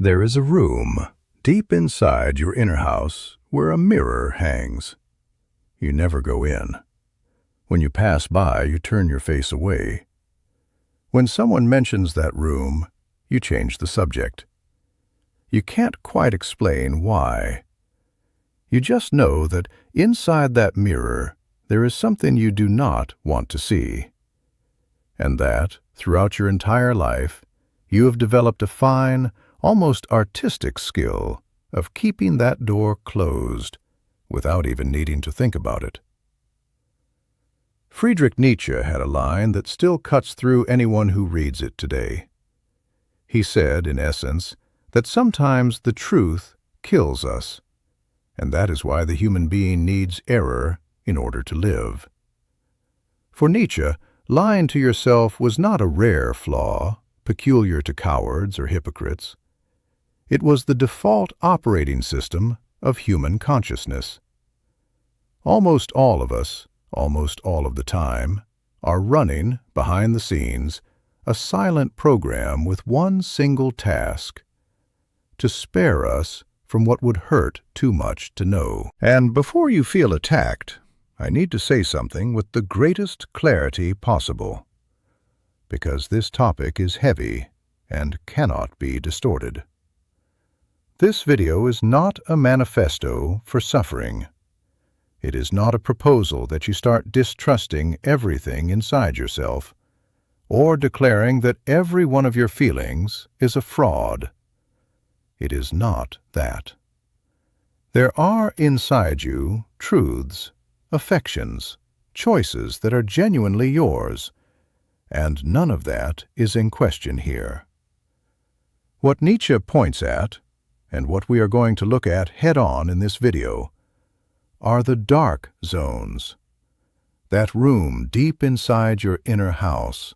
There is a room, deep inside your inner house, where a mirror hangs. You never go in. When you pass by, you turn your face away. When someone mentions that room, you change the subject. You can't quite explain why. You just know that inside that mirror, there is something you do not want to see. And that, throughout your entire life, you have developed a fine, almost artistic skill of keeping that door closed without even needing to think about it. Friedrich Nietzsche had a line that still cuts through anyone who reads it today. He said, in essence, that sometimes the truth kills us, and that is why the human being needs error in order to live. For Nietzsche, lying to yourself was not a rare flaw, peculiar to cowards or hypocrites. It was the default operating system of human consciousness. Almost all of us, almost all of the time, are running, behind the scenes, a silent program with one single task: to spare us from what would hurt too much to know. And before you feel attacked, I need to say something with the greatest clarity possible, because this topic is heavy and cannot be distorted. This video is not a manifesto for suffering. It is not a proposal that you start distrusting everything inside yourself, or declaring that every one of your feelings is a fraud. It is not that. There are inside you truths, affections, choices that are genuinely yours, and none of that is in question here. What Nietzsche points at, and what we are going to look at head-on in this video, are the dark zones, that room deep inside your inner house,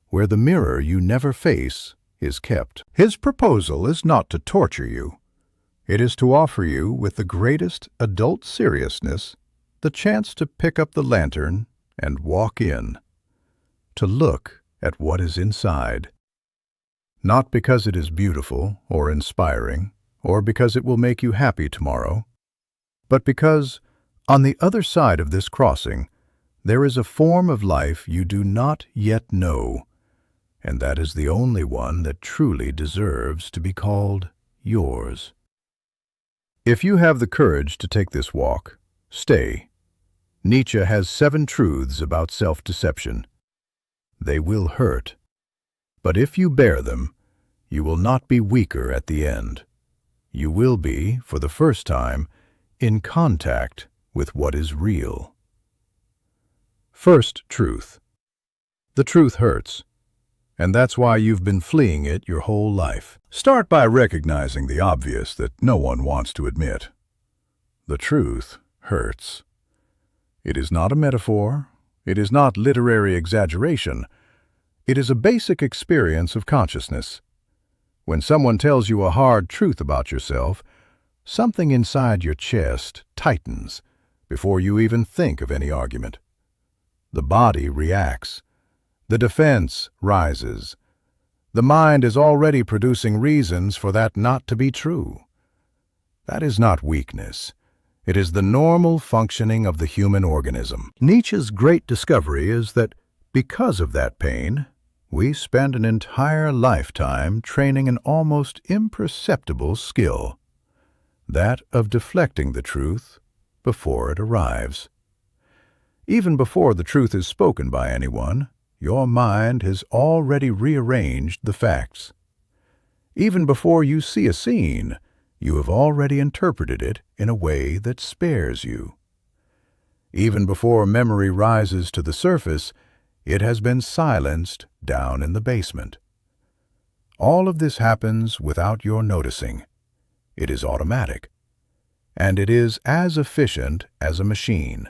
where the mirror you never face is kept. His proposal is not to torture you. It is to offer you, with the greatest adult seriousness, the chance to pick up the lantern and walk in, to look at what is inside. Not because it is beautiful or inspiring, or because it will make you happy tomorrow, but because, on the other side of this crossing, there is a form of life you do not yet know, and that is the only one that truly deserves to be called yours. If you have the courage to take this walk, stay. Nietzsche has 7 truths about self-deception. They will hurt, but if you bear them, you will not be weaker at the end. You will be, for the first time, in contact with what is real. First truth. The truth hurts, and that's why you've been fleeing it your whole life. Start by recognizing the obvious that no one wants to admit. The truth hurts. It is not a metaphor. It is not literary exaggeration. It is a basic experience of consciousness. When someone tells you a hard truth about yourself, something inside your chest tightens before you even think of any argument. The body reacts. The defense rises. The mind is already producing reasons for that not to be true. That is not weakness. It is the normal functioning of the human organism. Nietzsche's great discovery is that because of that pain, we spend an entire lifetime training an almost imperceptible skill, that of deflecting the truth before it arrives. Even before the truth is spoken by anyone, your mind has already rearranged the facts. Even before you see a scene, you have already interpreted it in a way that spares you. Even before memory rises to the surface, it has been silenced down in the basement. All of this happens without your noticing. It is automatic, and it is as efficient as a machine.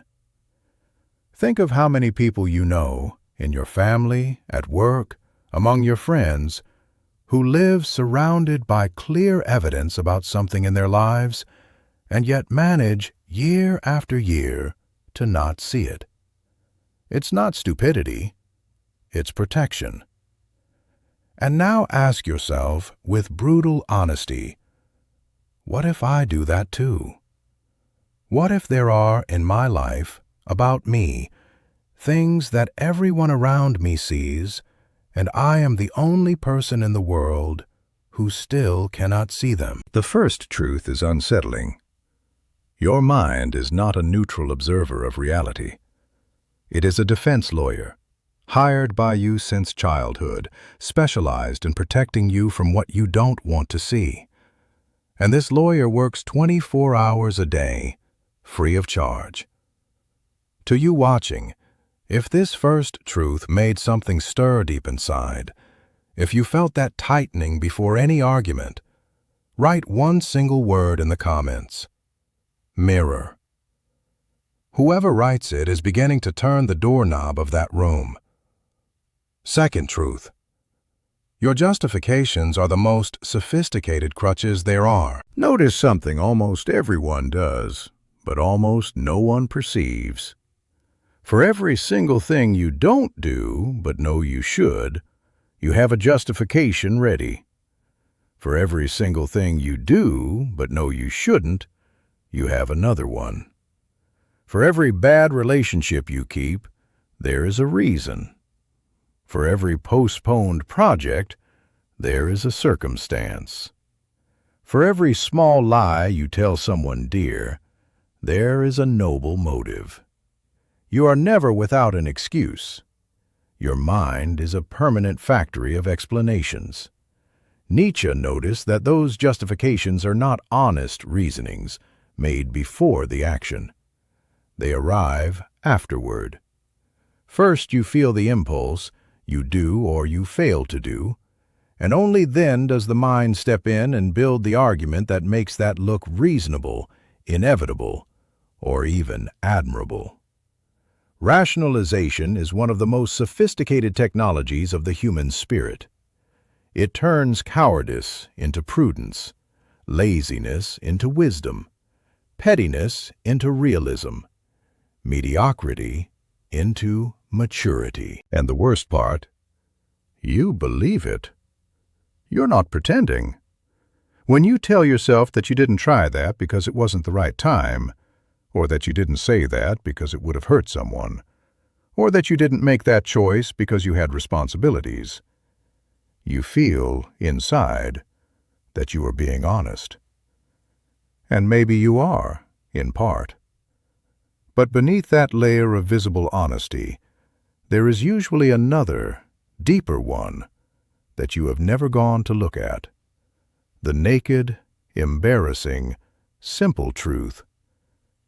Think of how many people you know, in your family, at work, among your friends, who live surrounded by clear evidence about something in their lives, and yet manage year after year to not see it. It's not stupidity, it's protection. And now ask yourself, with brutal honesty, what if I do that too? What if there are, in my life, about me, things that everyone around me sees, and I am the only person in the world who still cannot see them? The first truth is unsettling. Your mind is not a neutral observer of reality. It is a defense lawyer, hired by you since childhood, specialized in protecting you from what you don't want to see. And this lawyer works 24 hours a day, free of charge. To you watching, if this first truth made something stir deep inside, if you felt that tightening before any argument, write one single word in the comments. Mirror. Whoever writes it is beginning to turn the doorknob of that room. Second truth. Your justifications are the most sophisticated crutches there are. Notice something almost everyone does, but almost no one perceives. For every single thing you don't do, but know you should, you have a justification ready. For every single thing you do, but know you shouldn't, you have another one. For every bad relationship you keep, there is a reason. For every postponed project, there is a circumstance. For every small lie you tell someone dear, there is a noble motive. You are never without an excuse. Your mind is a permanent factory of explanations. Nietzsche noticed that those justifications are not honest reasonings made before the action. They arrive afterward. First you feel the impulse, you do or you fail to do, and only then does the mind step in and build the argument that makes that look reasonable, inevitable, or even admirable. Rationalization is one of the most sophisticated technologies of the human spirit. It turns cowardice into prudence, laziness into wisdom, pettiness into realism, mediocrity into maturity. And the worst part, you believe it. You're not pretending. When you tell yourself that you didn't try that because it wasn't the right time, or that you didn't say that because it would have hurt someone, or that you didn't make that choice because you had responsibilities, you feel, inside, that you are being honest. And maybe you are, in part. But beneath that layer of visible honesty, there is usually another, deeper one that you have never gone to look at. The naked, embarrassing, simple truth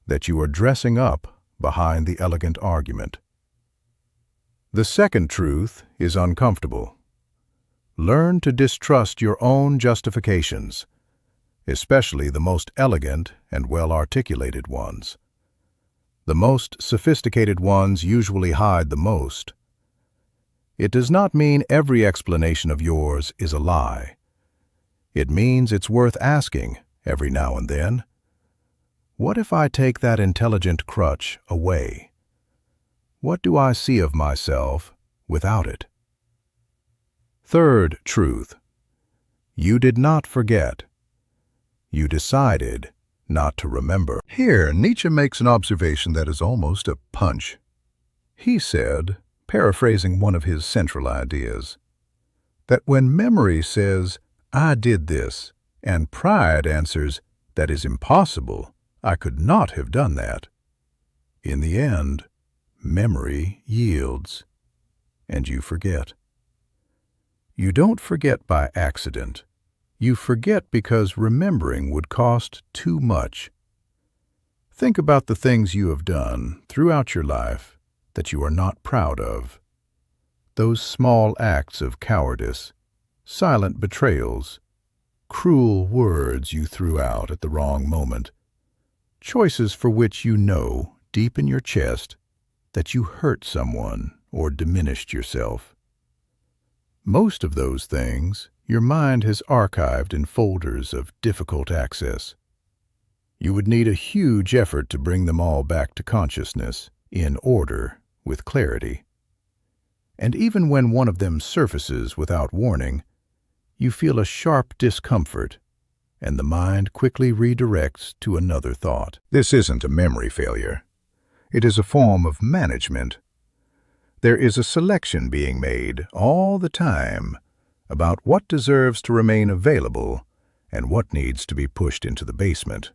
that you are dressing up behind the elegant argument. The second truth is uncomfortable. Learn to distrust your own justifications, especially the most elegant and well-articulated ones. The most sophisticated ones usually hide the most. It does not mean every explanation of yours is a lie. It means it's worth asking, every now and then, what if I take that intelligent crutch away? What do I see of myself without it? Third truth. You did not forget. You decided not to remember. Here, Nietzsche makes an observation that is almost a punch. He said, paraphrasing one of his central ideas, that when memory says, I did this, and pride answers, that is impossible, I could not have done that. In the end, memory yields, and you forget. You don't forget by accident. You forget because remembering would cost too much. Think about the things you have done throughout your life that you are not proud of. Those small acts of cowardice, silent betrayals, cruel words you threw out at the wrong moment, choices for which you know, deep in your chest, that you hurt someone or diminished yourself. Most of those things your mind has archived in folders of difficult access. You would need a huge effort to bring them all back to consciousness, in order, with clarity. And even when one of them surfaces without warning, you feel a sharp discomfort, and the mind quickly redirects to another thought. This isn't a memory failure. It is a form of management. There is a selection being made all the time about what deserves to remain available and what needs to be pushed into the basement.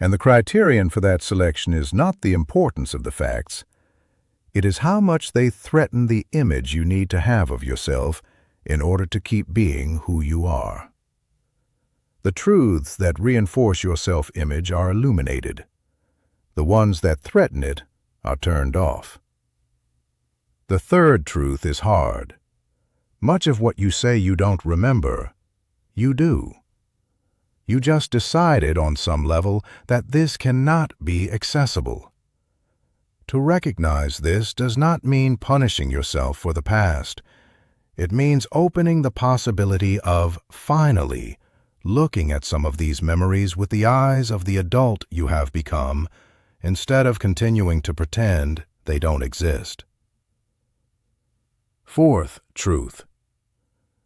And the criterion for that selection is not the importance of the facts. It is how much they threaten the image you need to have of yourself in order to keep being who you are. The truths that reinforce your self-image are illuminated. The ones that threaten it are turned off. The third truth is hard. Much of what you say you don't remember, you do. You just decided on some level that this cannot be accessible. To recognize this does not mean punishing yourself for the past. It means opening the possibility of finally looking at some of these memories with the eyes of the adult you have become, instead of continuing to pretend they don't exist. Fourth truth.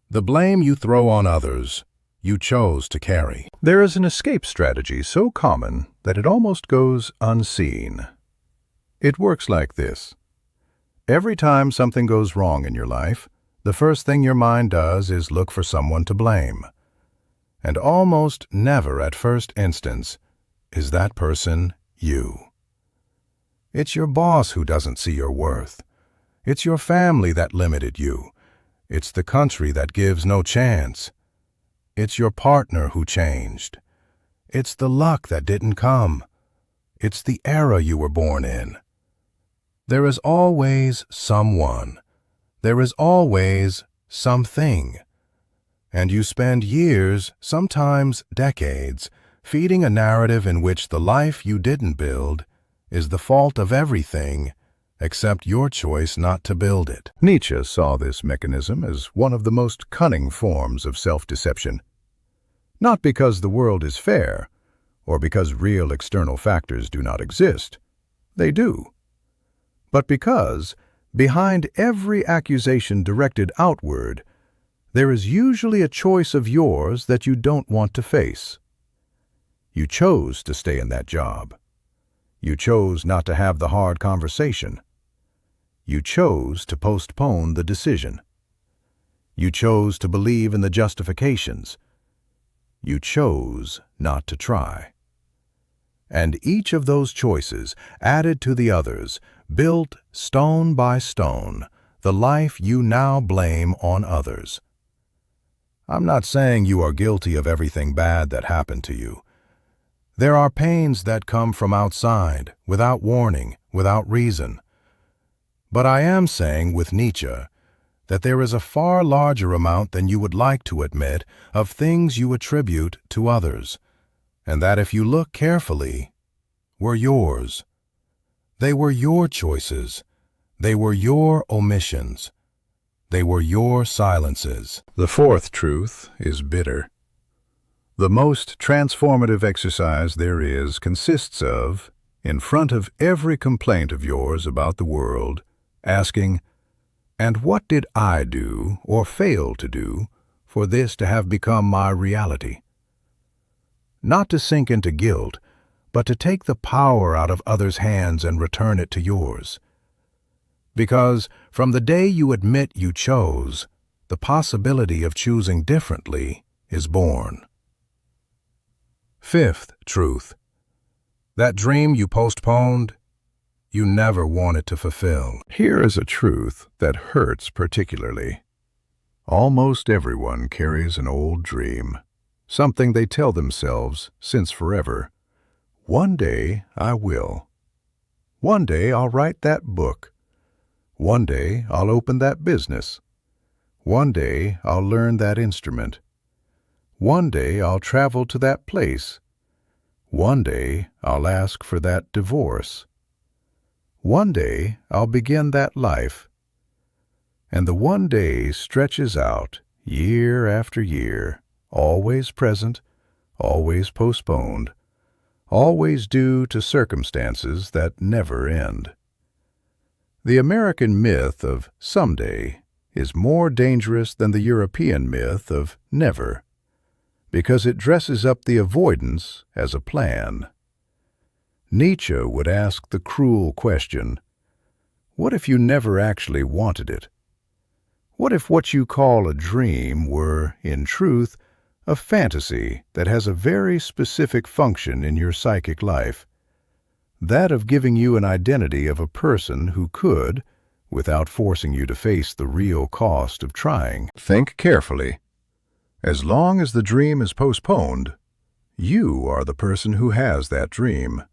The blame you throw on others, you chose to carry. There is an escape strategy so common that it almost goes unseen. It works like this. Every time something goes wrong in your life, the first thing your mind does is look for someone to blame. And almost never at first instance is that person you. It's your boss who doesn't see your worth. It's your family that limited you. It's the country that gives no chance. It's your partner who changed. It's the luck that didn't come. It's the era you were born in. There is always someone. There is always something. And you spend years, sometimes decades, feeding a narrative in which the life you didn't build is the fault of everything except your choice not to build it. Nietzsche saw this mechanism as one of the most cunning forms of self-deception. Not because the world is fair, or because real external factors do not exist. They do. But because, behind every accusation directed outward, there is usually a choice of yours that you don't want to face. You chose to stay in that job. You chose not to have the hard conversation. You chose to postpone the decision. You chose to believe in the justifications. You chose not to try. And each of those choices, added to the others, built stone by stone the life you now blame on others. I'm not saying you are guilty of everything bad that happened to you. There are pains that come from outside, without warning, without reason. But I am saying with Nietzsche that there is a far larger amount than you would like to admit of things you attribute to others, and that if you look carefully, were yours. They were your choices. They were your omissions. They were your silences. The fourth truth is bitter. The most transformative exercise there is consists of, in front of every complaint of yours about the world, asking, "And what did I do or fail to do for this to have become my reality?" Not to sink into guilt, but to take the power out of others' hands and return it to yours. Because from the day you admit you chose, the possibility of choosing differently is born. Fifth truth. That dream you postponed, you never wanted to fulfill. Here is a truth that hurts particularly. Almost everyone carries an old dream, something they tell themselves since forever. One day I will. One day I'll write that book. One day I'll open that business. One day I'll learn that instrument. One day I'll travel to that place. One day I'll ask for that divorce. One day I'll begin that life. And the one day stretches out year after year, always present, always postponed, always due to circumstances that never end. The American myth of someday is more dangerous than the European myth of never, because it dresses up the avoidance as a plan. Nietzsche would ask the cruel question, what if you never actually wanted it? What if what you call a dream were, in truth, a fantasy that has a very specific function in your psychic life, that of giving you an identity of a person who could, without forcing you to face the real cost of trying? Think carefully. As long as the dream is postponed, you are the person who has that dream.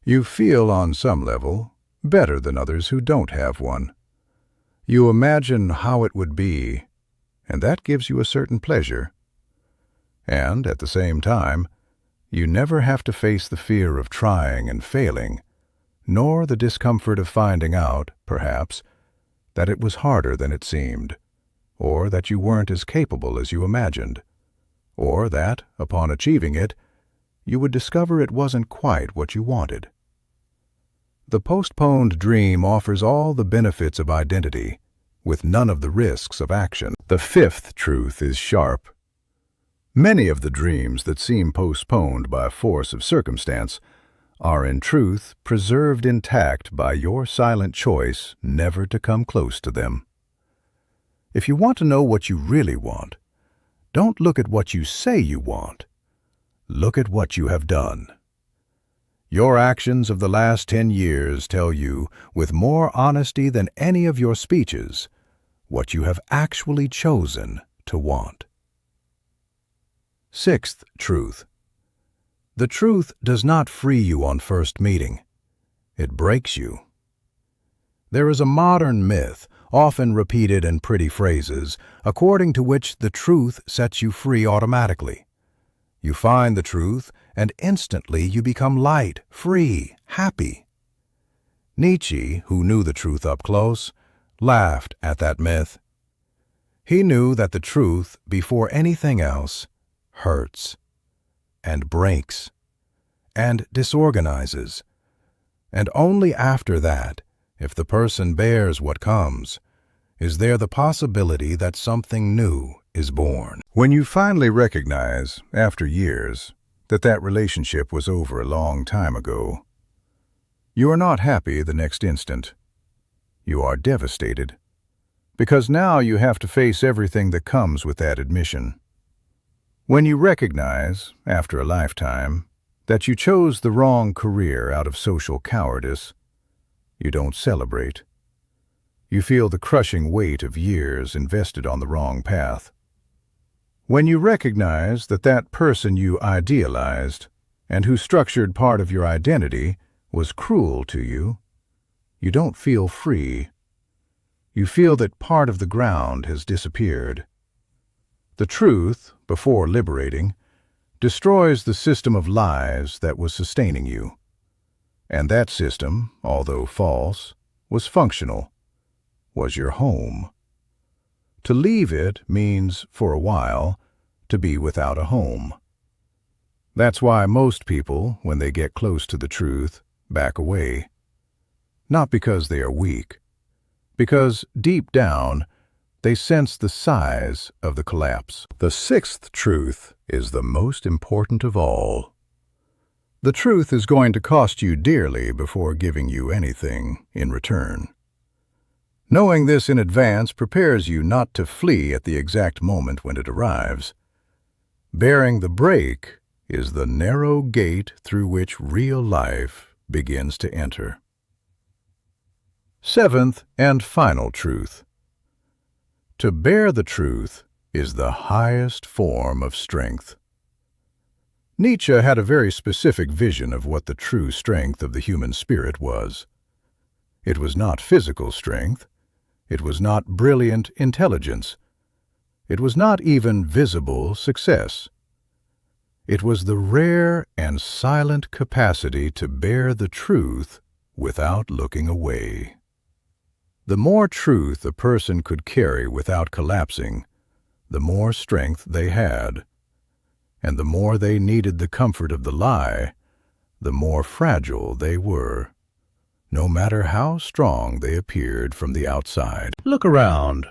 You feel on some level better than others who don't have one. You imagine how it would be, and that gives you a certain pleasure. And at the same time, you never have to face the fear of trying and failing, nor the discomfort of finding out, perhaps, that it was harder than it seemed, or that you weren't as capable as you imagined, or that, upon achieving it, you would discover it wasn't quite what you wanted. The postponed dream offers all the benefits of identity, with none of the risks of action. The fifth truth is sharp. Many of the dreams that seem postponed by force of circumstance are in truth preserved intact by your silent choice never to come close to them. If you want to know what you really want, don't look at what you say you want. Look at what you have done. Your actions of the last 10 years tell you, with more honesty than any of your speeches, what you have actually chosen to want. Sixth truth. The truth does not free you on first meeting. It breaks you. There is a modern myth, often repeated in pretty phrases, according to which the truth sets you free automatically. You find the truth, and instantly you become light, free, happy. Nietzsche, who knew the truth up close, laughed at that myth. He knew that the truth, before anything else, hurts, and breaks, and disorganizes, and only after that, if the person bears what comes, is there the possibility that something new is born. When you finally recognize, after years, that that relationship was over a long time ago, you are not happy the next instant. You are devastated, because now you have to face everything that comes with that admission. When you recognize, after a lifetime, that you chose the wrong career out of social cowardice, you don't celebrate. You feel the crushing weight of years invested on the wrong path. When you recognize that that person you idealized, and who structured part of your identity, was cruel to you, you don't feel free. You feel that part of the ground has disappeared. The truth, before liberating, destroys the system of lies that was sustaining you. And that system, although false, was functional, was your home. To leave it means, for a while, to be without a home. That's why most people, when they get close to the truth, back away. Not because they are weak, because deep down, they sense the size of the collapse. The sixth truth is the most important of all. The truth is going to cost you dearly before giving you anything in return. Knowing this in advance prepares you not to flee at the exact moment when it arrives. Bearing the break is the narrow gate through which real life begins to enter. Seventh and final truth. To bear the truth is the highest form of strength. Nietzsche had a very specific vision of what the true strength of the human spirit was. It was not physical strength. It was not brilliant intelligence. It was not even visible success. It was the rare and silent capacity to bear the truth without looking away. The more truth a person could carry without collapsing, the more strength they had. And the more they needed the comfort of the lie, the more fragile they were. no matter how strong they appeared from the outside. Look around.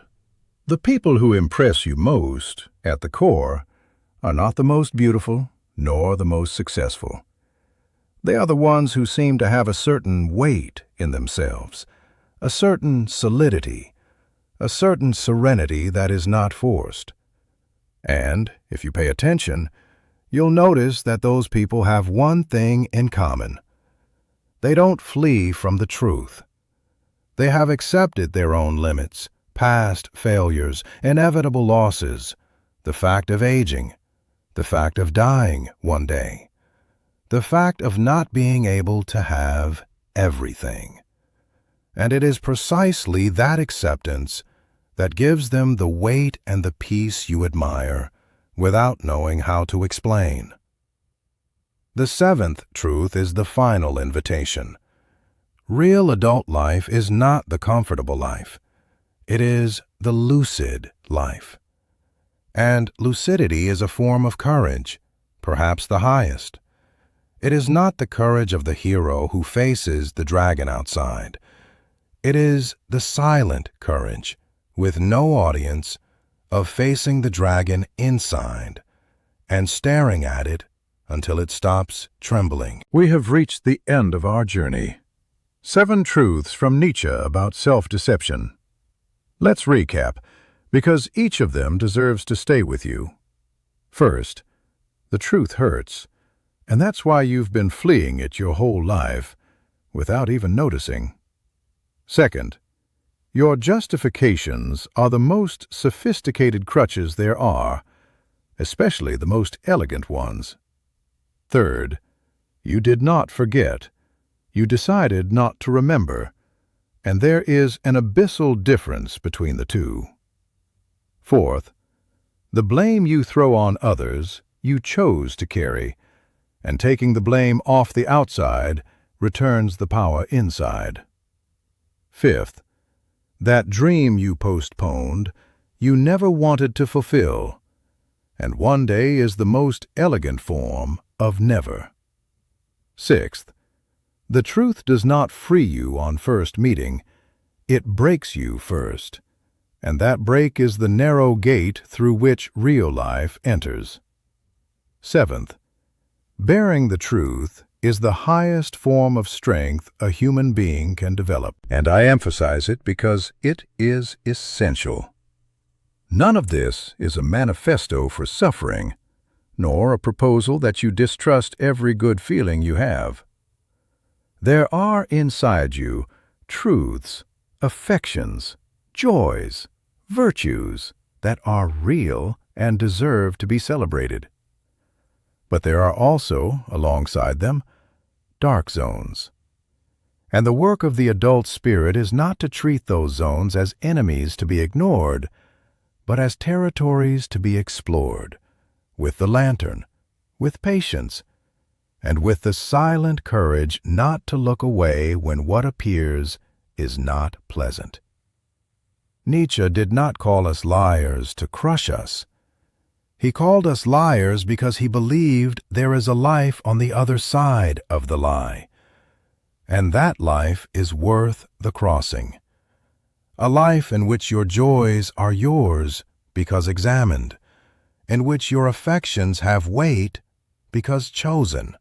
The people who impress you most, at the core, are not the most beautiful, nor the most successful. They are the ones who seem to have a certain weight in themselves, a certain solidity, a certain serenity that is not forced. And, if you pay attention, you'll notice that those people have one thing in common. They don't flee from the truth. They have accepted their own limits, past failures, inevitable losses, the fact of aging, the fact of dying one day, the fact of not being able to have everything. And it is precisely that acceptance that gives them the weight and the peace you admire without knowing how to explain. The seventh truth is the final invitation. Real adult life is not the comfortable life. It is the lucid life. And lucidity is a form of courage, perhaps the highest. It is not the courage of the hero who faces the dragon outside. It is the silent courage, with no audience, of facing the dragon inside and staring at it until it stops trembling. We have reached the end of our journey. 7 truths from Nietzsche about self-deception. Let's recap, because each of them deserves to stay with you. First, the truth hurts, and that's why you've been fleeing it your whole life, without even noticing. Second, your justifications are the most sophisticated crutches there are, especially the most elegant ones. Third, you did not forget. You decided not to remember, and there is an abyssal difference between the two. Fourth, the blame you throw on others you chose to carry, and taking the blame off the outside returns the power inside. Fifth, that dream you postponed you never wanted to fulfill, and one day is the most elegant form of never. Sixth, the truth does not free you on first meeting, it breaks you first, and that break is the narrow gate through which real life enters. Seventh, bearing the truth is the highest form of strength a human being can develop, and I emphasize it because it is essential. None of this is a manifesto for suffering, nor a proposal that you distrust every good feeling you have. There are inside you truths, affections, joys, virtues that are real and deserve to be celebrated. But there are also, alongside them, dark zones. And the work of the adult spirit is not to treat those zones as enemies to be ignored, but as territories to be explored, with the lantern, with patience, and with the silent courage not to look away when what appears is not pleasant. Nietzsche did not call us liars to crush us. He called us liars because he believed there is a life on the other side of the lie, and that life is worth the crossing. A life in which your joys are yours because examined, in which your affections have weight because chosen,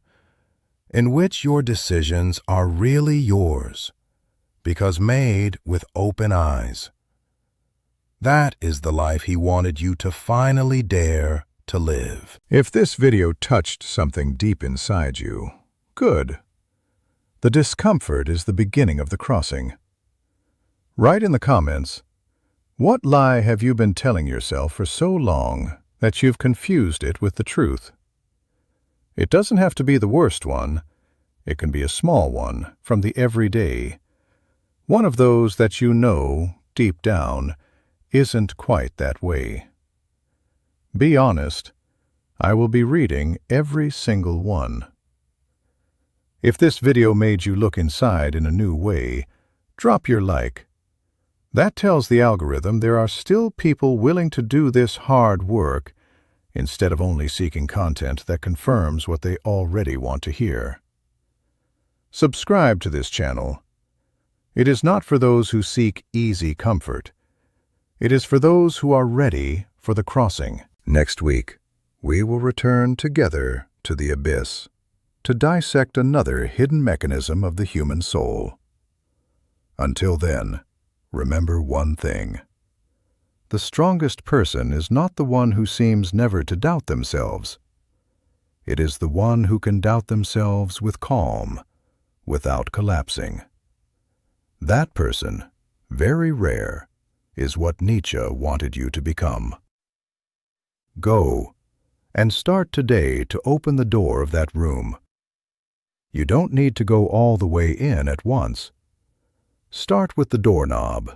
in which your decisions are really yours because made with open eyes. That is the life he wanted you to finally dare to live. If this video touched something deep inside you, good. The discomfort is the beginning of the crossing. Write in the comments, what lie have you been telling yourself for so long that you've confused it with the truth? It doesn't have to be the worst one. It can be a small one from the everyday. One of those that you know, deep down, isn't quite that way. Be honest. I will be reading every single one. If this video made you look inside in a new way, drop your like. That tells the algorithm there are still people willing to do this hard work instead of only seeking content that confirms what they already want to hear. Subscribe to this channel It is not for those who seek easy comfort. It is for those who are ready for the crossing. Next week, we will return together to the abyss to dissect another hidden mechanism of the human soul. Until then, remember one thing. The strongest person is not the one who seems never to doubt themselves. It is the one who can doubt themselves with calm, without collapsing. That person, very rare, is what Nietzsche wanted you to become. Go, and start today to open the door of that room. You don't need to go all the way in at once. Start with the doorknob